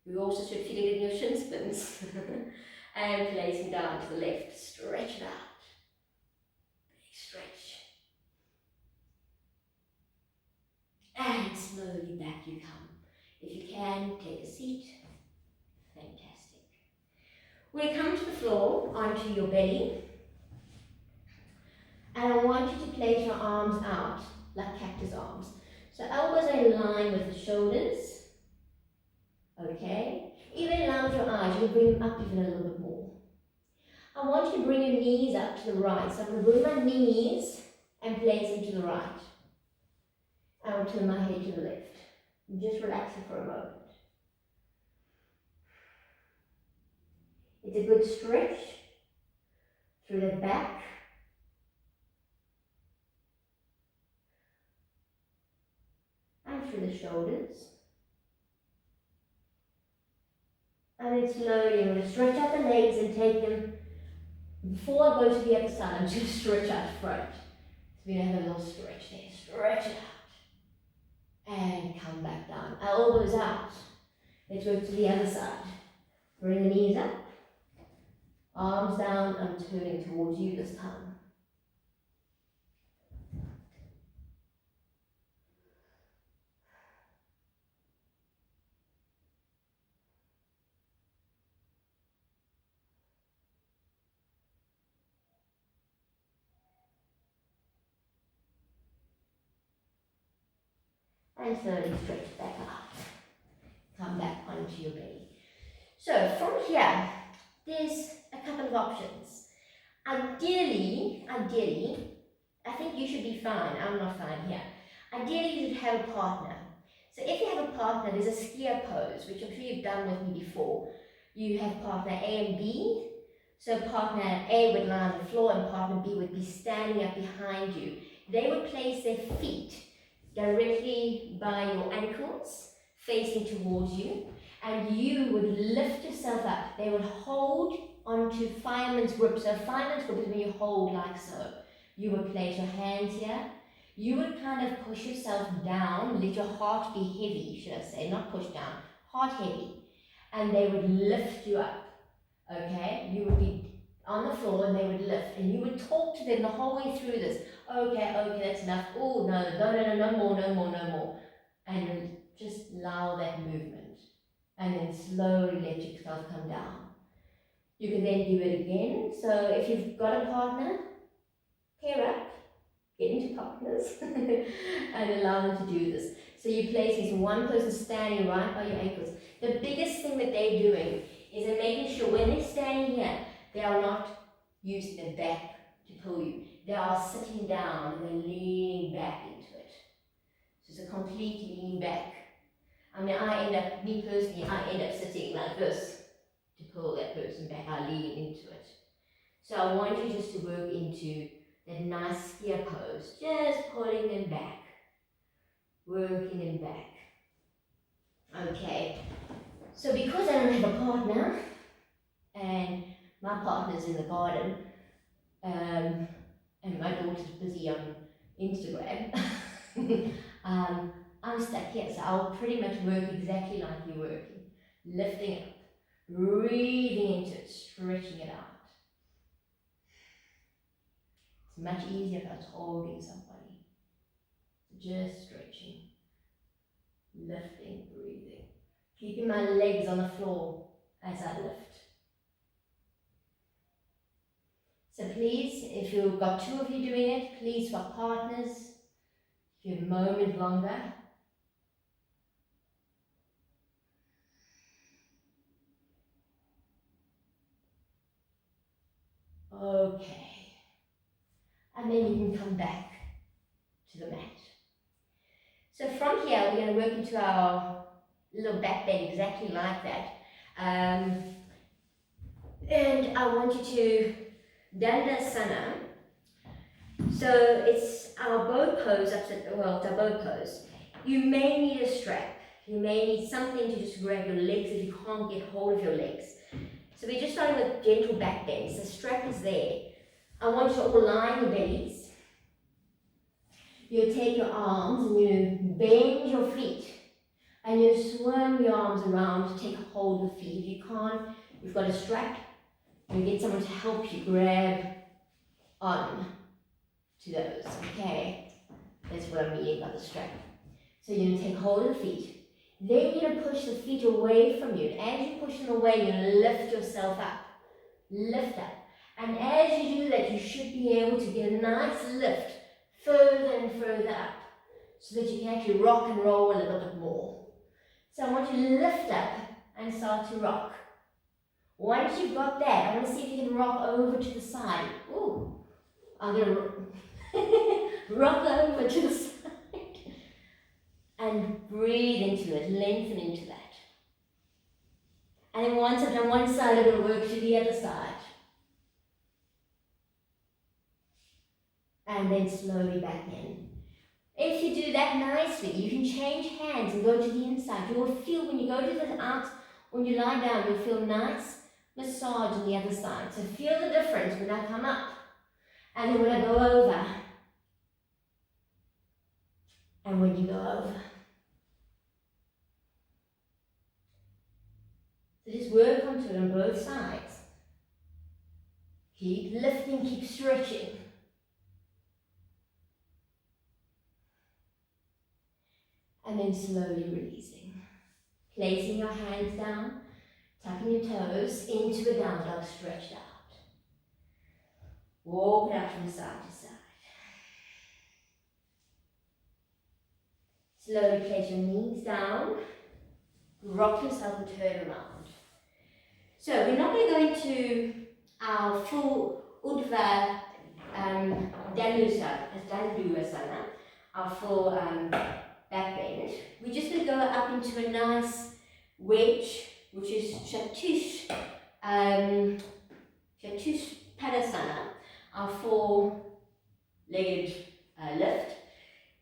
You also should feel it in your shin splints. And placing down to the left, stretch it out. Big stretch. And slowly back you come. If you can, take a seat. Fantastic. We'll come to the floor, onto your belly. And I want you to place your arms out, like cactus arms. So elbows are in line with the shoulders. Okay? Even in line with your eyes, you can bring them up even a little bit more. I want you to bring your knees up to the right. So I'm going to bring my knees and place them to the right. I will turn my head to the left. I'm just relaxing for a moment. It's a good stretch through the back. And through the shoulders. And then slowly I'm going to stretch out the legs and take them, before I go to the other side, I'm just stretch out front. So we're going to have a little stretch there. Stretch it out. And come back down. Elbows out. Let's work to the other side. Bring the knees up. Arms down. I'm turning towards you this time. And slowly stretch back out. Come back onto your belly. So from here, there's a couple of options. Ideally, I think you should be fine. I'm not fine here. Ideally, you should have a partner. So if you have a partner, there's a skier pose, which I'm sure you've done with me before. You have partner A and B. So partner A would lie on the floor and partner B would be standing up behind you. They would place their feet directly by your ankles, facing towards you, and you would lift yourself up. They would hold onto fireman's grip. So fireman's grip is when you hold like so. You would place your hands here. You would kind of push yourself down, let your heart be heavy, should I say, not push down, heart heavy. And they would lift you up, okay? You would be on the floor and they would lift, and you would talk to them the whole way through this. Okay, that's enough. Oh, no more. And just allow that movement. And then slowly let yourself come down. You can then do it again. So if you've got a partner, pair up, get into partners, and allow them to do this. So you place this one person standing right by your ankles. The biggest thing that they're doing is they're making sure when they're standing here, they are not using their back to pull you. They are sitting down and they're leaning back into it. So it's a complete lean back. I mean, me personally, I end up sitting like this to pull that person back. I lean into it. So I want you just to work into that nice skier pose, just pulling them back, working them back. Okay, so because I don't have a partner, and my partner's in the garden, and my daughter's busy on Instagram, I'm stuck here, so I'll pretty much work exactly like you're working. Lifting up, breathing into it, stretching it out. It's much easier if I was holding somebody. Just stretching, lifting, breathing. Keeping my legs on the floor as I lift. So please, if you've got two of you doing it, please swap partners. If you have a moment longer. Okay. And then you can come back to the mat. So from here, we're going to work into our little back bend exactly like that. And I want you to Dandasana. So it's our bow pose, it's our bow pose. You may need a strap. You may need something to just grab your legs if you can't get hold of your legs. So we're just starting with gentle back bends. The strap is there. I want you to align your bellies. You take your arms and you bend your feet And you swirl your arms around to take hold of the feet. If you can't, you've got a strap. You get someone to help you grab on to those, okay? That's what I'm meaning by the strap. So you're going to take hold of the feet. Then you're going to push the feet away from you. And as you push them away, you're going to lift yourself up. Lift up. And as you do that, you should be able to get a nice lift further and further up so that you can actually rock and roll a little bit more. So I want you to lift up and start to rock. Once you've got that, I want to see if you can rock over to the side. Ooh, I'm going to rock over to the side and breathe into it, lengthen into that. And then once I've done one side, I'm going to work to the other side. And then slowly back in. If you do that nicely, you can change hands and go to the inside. You will feel when you go to the out, when you lie down, you'll feel nice massage on the other side. So feel the difference when I come up and then when I go over and when you go over. So just work onto it on both sides. Keep lifting, keep stretching. And then slowly releasing. Placing your hands down, tucking your toes into a down dog stretched out. Walk it out from side to side. Slowly place your knees down, rock yourself and turn around. So we're not going to go into our full Urdhva Dandasana, our full back bend. We're just going to go up into a nice wedge, which is Chatush Padasana, our four-legged lift.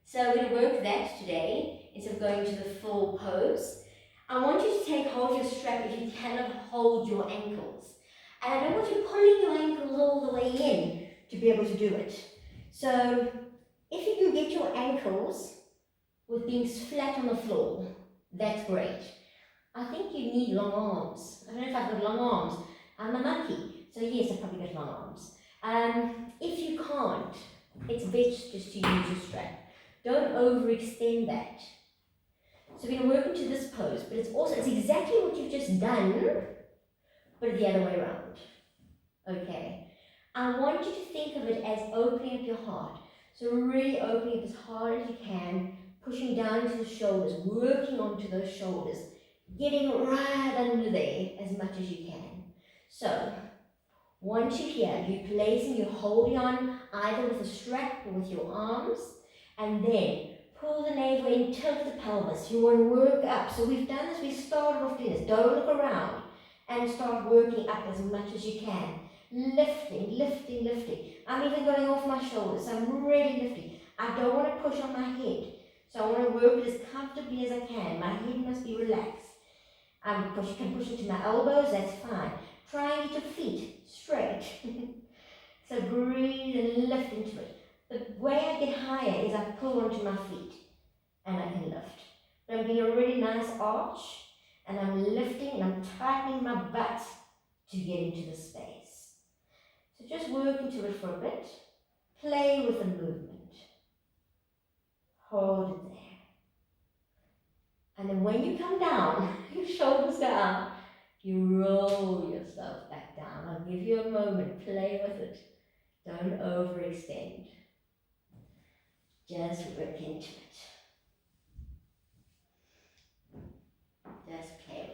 So we're going to work that today instead of going to the full pose. I want you to take hold of your strap if you cannot hold your ankles. And I don't want you pulling your ankles all the way in to be able to do it. So if you can get your ankles with being flat on the floor, that's great. I think you need long arms. I don't know if I've got long arms. I'm a monkey, so yes, I've probably got long arms. If you can't, it's best just to use your strap. Don't overextend that. So we're going to work into this pose, but it's exactly what you've just done, but the other way around. Okay. I want you to think of it as opening up your heart. So really opening it as hard as you can, pushing down to the shoulders, working onto those shoulders, getting right under there as much as you can. So once you're here, you're holding on either with a strap or with your arms, and then pull the navel in, tilt the pelvis. You want to work up. So we've done this, we started off doing this. Don't look around and start working up as much as you can. Lifting, lifting, lifting. I'm even going off my shoulders. So I'm really lifting. I don't want to push on my head. So I want to work it as comfortably as I can. My head must be relaxed. I can push into my elbows, that's fine. Try and get your feet straight. So breathe and lift into it. The way I get higher is I pull onto my feet and I can lift. But I'm getting a really nice arch and I'm lifting and I'm tightening my butt to get into the space. So just work into it for a bit. Play with the movement. Hold it there. And then when you come down, your shoulders down, you roll yourself back down. I'll give you a moment. Play with it. Don't overextend. Just work into it. Just play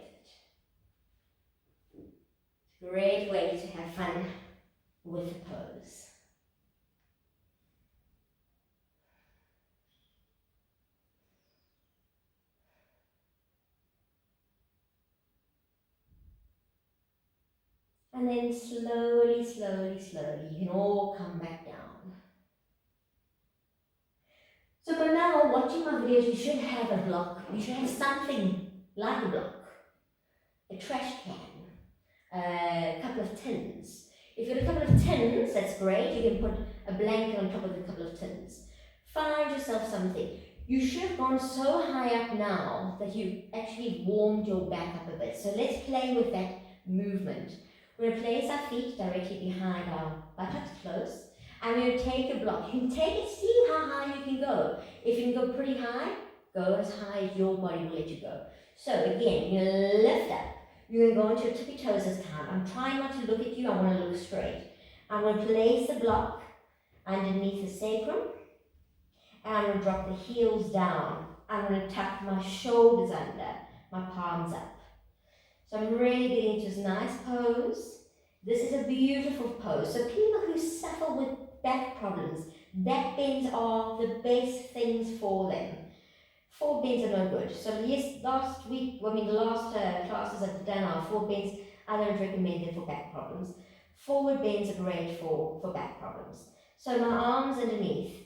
with it. It's a great way to have fun with the pose. And then slowly, slowly, slowly, you can all come back down. So by now, watching my videos, you should have a block. You should have something like a block. A trash can, a couple of tins. If you've got a couple of tins, that's great. You can put a blanket on top of a couple of tins. Find yourself something. You should have gone so high up now that you actually warmed your back up a bit. So let's play with that movement. We're going to place our feet directly behind our buttocks close. And we're going to take a block. You can take it, see how high you can go. If you can go pretty high, go as high as your body will let you go. So again, you're going to lift up. You're going to go into your tippy toes this time. I'm trying not to look at you, I want to look straight. I'm going to place the block underneath the sacrum. And I'm going to drop the heels down. I'm going to tuck my shoulders under, my palms up. So I'm really getting into this nice pose. This is a beautiful pose. So people who suffer with back problems, back bends are the best things for them. Forward bends are no good. So yes, the last classes I've done are forward bends. I don't recommend them for back problems. Forward bends are great for back problems. So my arms underneath,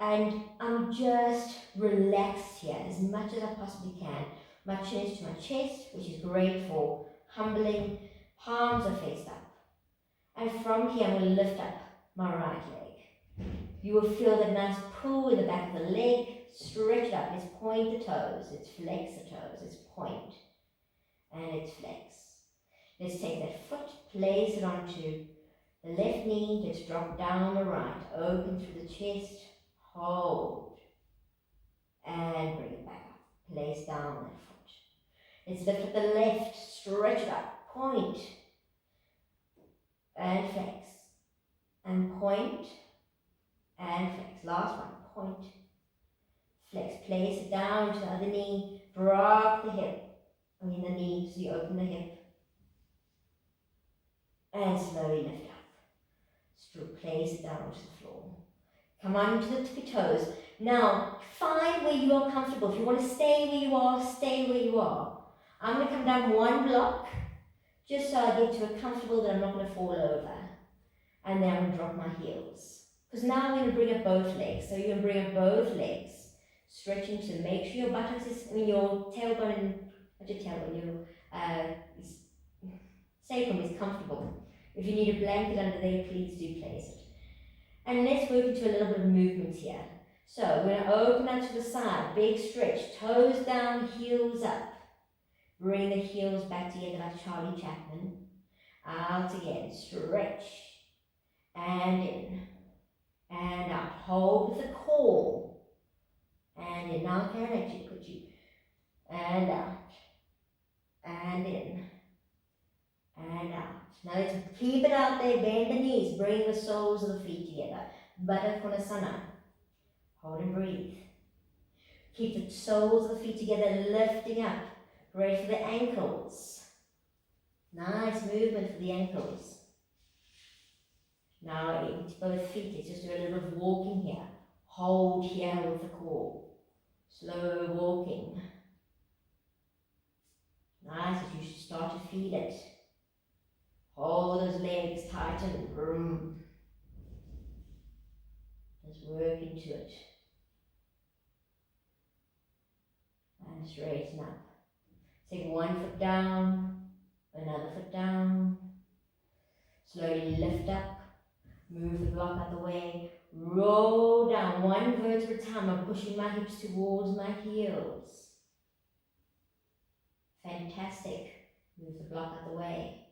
and I'm just relaxed here as much as I possibly can. My chin is to my chest, which is great for humbling. Palms are faced up. And from here, I'm going to lift up my right leg. You will feel that nice pull in the back of the leg. Stretch it up. Let's point the toes. Let's flex the toes. Let's point. And let's flex. Let's take that foot, place it onto the left knee. Let's drop down the right. Open through the chest. Hold. And bring it back up. Place down that foot. Let's lift up the left. Stretch it up. Point. And flex. And point. And flex. Last one. Point. Flex. Place it down to the other knee. Drop the hip. The knee, so you open the hip. And slowly lift up. Place it down onto the floor. Come on to the tippy toes. Now, find where you are comfortable. If you want to stay where you are, stay where you are. I'm going to come down one block, just so I get to a comfortable that I'm not going to fall over. And then I'm going to drop my heels. Because now I'm going to bring up both legs. So you're going to bring up both legs. Stretching to make sure your buttocks your tailbone and, not your tailbone, your sacrum is comfortable. If you need a blanket under there, please do place it. And let's work into a little bit of movement here. So we're going to open up to the side, big stretch, toes down, heels up. Bring the heels back together like Charlie Chaplin. Out again, stretch. And in. And out. Hold with the core. And in. Now can I actually put you. And out. And in. And out. Now let's keep it out there, bend the knees, bring the soles of the feet together. Baddha Konasana. Hold and breathe. Keep the soles of the feet together, lifting up. Great for the ankles. Nice movement for the ankles. Now into both feet, let's just do a little bit of walking here. Hold here with the core. Slow walking. Nice, as you should start to feel it. Hold those legs tight and boom. Just work into it. And straighten up. Take one foot down, another foot down. Slowly lift up. Move the block out the way. Roll down one vertebra at a time. I'm pushing my hips towards my heels. Fantastic. Move the block out the way.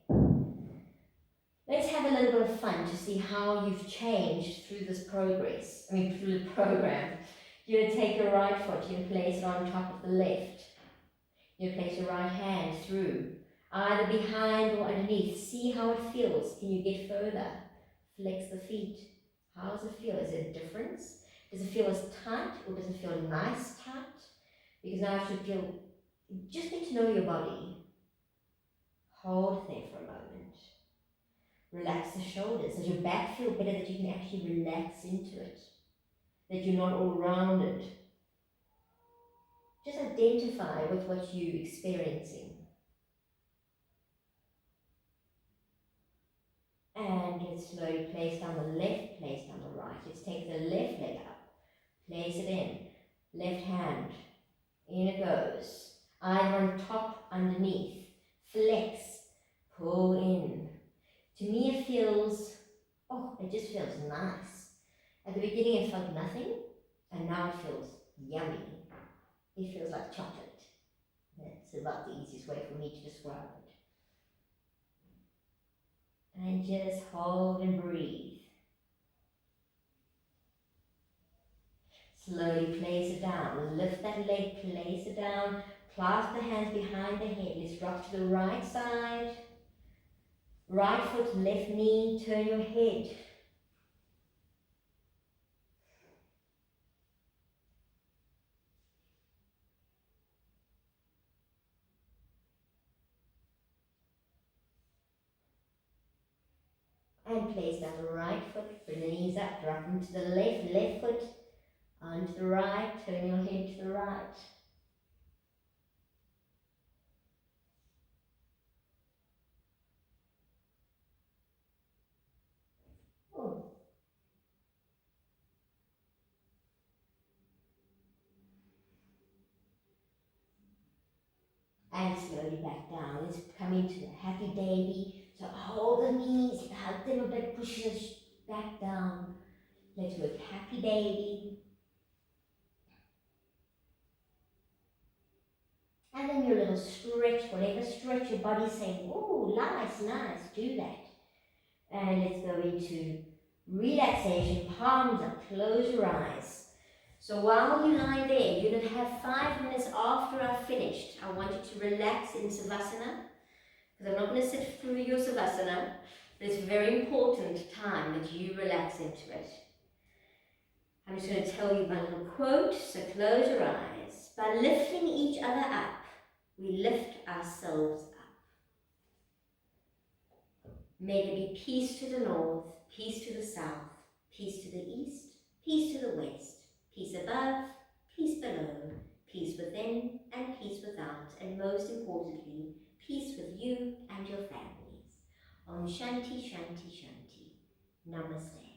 Let's have a little bit of fun to see how you've changed through this progress. Through the program. You're going to take your right foot, you're going to place it on top of the left. You're going to place your right hand through, either behind or underneath. See how it feels. Can you get further? Flex the feet. How does it feel? Is there a difference? Does it feel as tight or does it feel nice tight? Because now you should feel, just get to know your body. Hold there for a moment. Relax the shoulders. Does your back feel better, that you can actually relax into it? That you're not all rounded? Just identify with what you're experiencing. And let's slowly place down the left, place down the right. Let's take the left leg up. Place it in. Left hand. In it goes. Either on top, underneath. Flex. Pull in. To me it feels, it just feels nice. At the beginning it felt nothing, and now it feels yummy. It feels like chocolate. That's about the easiest way for me to describe it. And just hold and breathe. Slowly place it down. Lift that leg, place it down. Clasp the hands behind the head. Let's rock to the right side. Right foot, left knee, turn your head. And place down the right foot, bring the knees up, drop them to the left foot, onto the right, turn your head to the right. Oh. And slowly back down. Let's come into the happy baby. So hold the knees, hug them a bit, push them back down. Let's work happy baby. And then your little stretch, whatever stretch your body's saying, oh, nice, nice, do that. And let's go into relaxation, palms up, close your eyes. So while you lie there, you're going to have 5 minutes after I've finished. I want you to relax in Savasana, because I'm not going to sit through your Savasana, but it's a very important time that you relax into it. I'm just going to tell you my little quote, so close your eyes. By lifting each other up, we lift ourselves up. May there be peace to the north, peace to the south, peace to the east, peace to the west, peace above, peace below, peace within and peace without, and most importantly, peace with you and your families. Om Shanti Shanti Shanti. Namaste.